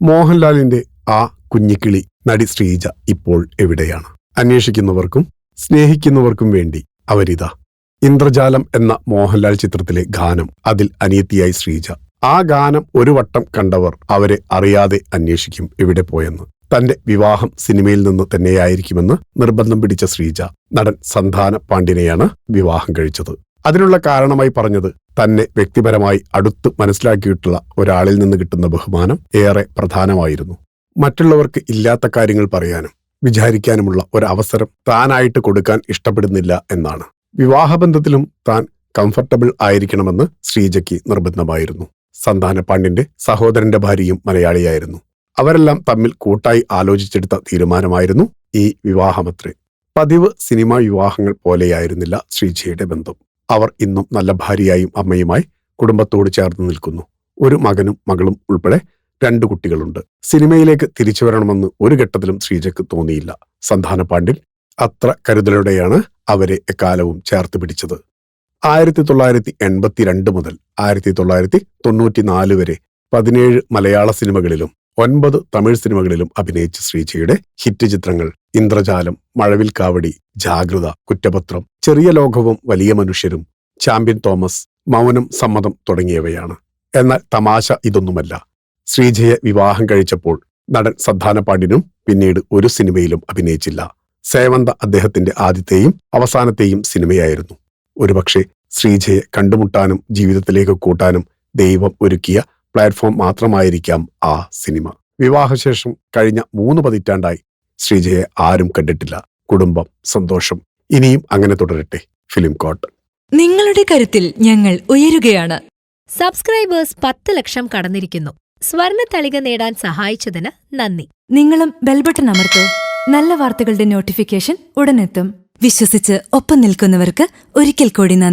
മോഹൻലാലിന്റെ ആ കുഞ്ഞിക്കിളി നടി ശ്രീജ ഇപ്പോൾ എവിടെയാണ്? അന്വേഷിക്കുന്നവർക്കും സ്നേഹിക്കുന്നവർക്കും വേണ്ടി അവരിതാ. ഇന്ദ്രജാലം എന്ന മോഹൻലാൽ ചിത്രത്തിലെ ഗാനം, അതിൽ അനിയത്തിയായി ശ്രീജ. ആ ഗാനം ഒരു വട്ടം കണ്ടവർ അവരെ അറിയാതെ അന്വേഷിക്കും എവിടെ പോയെന്ന്. തന്റെ വിവാഹം സിനിമയിൽ നിന്ന് തന്നെയായിരിക്കുമെന്ന് നിർബന്ധം പിടിച്ച ശ്രീജ നടൻ സന്താന പാണ്ഡ്യനെയാണ് വിവാഹം കഴിച്ചത്. അതിനുള്ള കാരണമായി പറഞ്ഞത് തന്നെ വ്യക്തിപരമായി അടുത്ത് മനസ്സിലാക്കിയിട്ടുള്ള ഒരാളിൽ നിന്ന് കിട്ടുന്ന ബഹുമാനം ഏറെ പ്രധാനമായിരുന്നു. മറ്റുള്ളവർക്ക് ഇല്ലാത്ത കാര്യങ്ങൾ പറയാനും വിചാരിക്കാനുമുള്ള ഒരവസരം താനായിട്ട് കൊടുക്കാൻ ഇഷ്ടപ്പെടുന്നില്ല എന്നാണ്. വിവാഹബന്ധത്തിലും താൻ കംഫർട്ടബിൾ ആയിരിക്കണമെന്ന് ശ്രീജയ്ക്ക് നിർബന്ധമായിരുന്നു. സന്താന പാണ്ഡ്യന്റെ സഹോദരന്റെ ഭാര്യയും മലയാളിയായിരുന്നു. അവരെല്ലാം തമ്മിൽ കൂട്ടായി ആലോചിച്ചെടുത്ത തീരുമാനമായിരുന്നു ഈ വിവാഹമത്രേ. പതിവ് സിനിമാ വിവാഹങ്ങൾ പോലെയായിരുന്നില്ല ശ്രീജയുടെ ബന്ധം. അവർ ഇന്നും നല്ല ഭാര്യയായും അമ്മയുമായി കുടുംബത്തോട് ചേർന്ന് നിൽക്കുന്നു. ഒരു മകനും മകളും ഉൾപ്പെടെ 2 കുട്ടികളുണ്ട്. സിനിമയിലേക്ക് തിരിച്ചു വരണമെന്ന് ഒരു ഘട്ടത്തിലും ശ്രീജയ്ക്ക് തോന്നിയില്ല. സന്താന പാണ്ഡ്യൻ അത്ര കരുതലോടെയാണ് അവരെ എക്കാലവും ചേർത്ത് പിടിച്ചത്. 1982 മുതൽ 1994 വരെ 17 മലയാള സിനിമകളിലും 9 തമിഴ് സിനിമകളിലും അഭിനയിച്ച ശ്രീജയുടെ ഹിറ്റ് ചിത്രങ്ങൾ ഇന്ദ്രജാലം, മഴവിൽ കാവടി, ജാഗ്രത, കുറ്റപത്രം, ചെറിയ ലോകവും വലിയ മനുഷ്യരും, ചാമ്പ്യൻ തോമസ്, മൗനം സമ്മതം തുടങ്ങിയവയാണ്. എന്നാൽ തമാശ ഇതൊന്നുമല്ല. ശ്രീജയെ വിവാഹം കഴിച്ചപ്പോൾ നടൻ സന്താന പാണ്ഡ്യനും പിന്നീട് ഒരു സിനിമയിലും അഭിനയിച്ചില്ല. സേവന്ത അദ്ദേഹത്തിന്റെ ആദ്യത്തെയും അവസാനത്തെയും സിനിമയായിരുന്നു. ഒരുപക്ഷെ ശ്രീജയെ കണ്ടുമുട്ടാനും ജീവിതത്തിലേക്ക് കൂട്ടാനും ദൈവം ഒരുക്കിയ പ്ലാറ്റ്ഫോം മാത്രമായിരിക്കാം ആ സിനിമ. വിവാഹശേഷം കഴിഞ്ഞ 3 പതിറ്റാണ്ടായി ശ്രീജയെ ആരും കണ്ടിട്ടില്ല. കുടുംബം, സന്തോഷം ഇനിയും അങ്ങനെ തുടരട്ടെ. ഫിലിം കോട്ട്. നിങ്ങളുടെ കരുത്തിൽ ഞങ്ങൾ ഉയരുകയാണ്. സബ്സ്ക്രൈബേഴ്സ് 10 ലക്ഷം കടന്നിരിക്കുന്നു. സ്വർണ്ണ തളിക നേടാൻ സഹായിച്ചതിന് നന്ദി. നിങ്ങളും ബെൽബട്ടൺ അമർത്തോ. നല്ല വാർത്തകളുടെ നോട്ടിഫിക്കേഷൻ ഉടനെത്തും. വിശ്വസിച്ച് ഒപ്പം നിൽക്കുന്നവർക്ക് ഒരിക്കൽ കൂടി നന്ദി.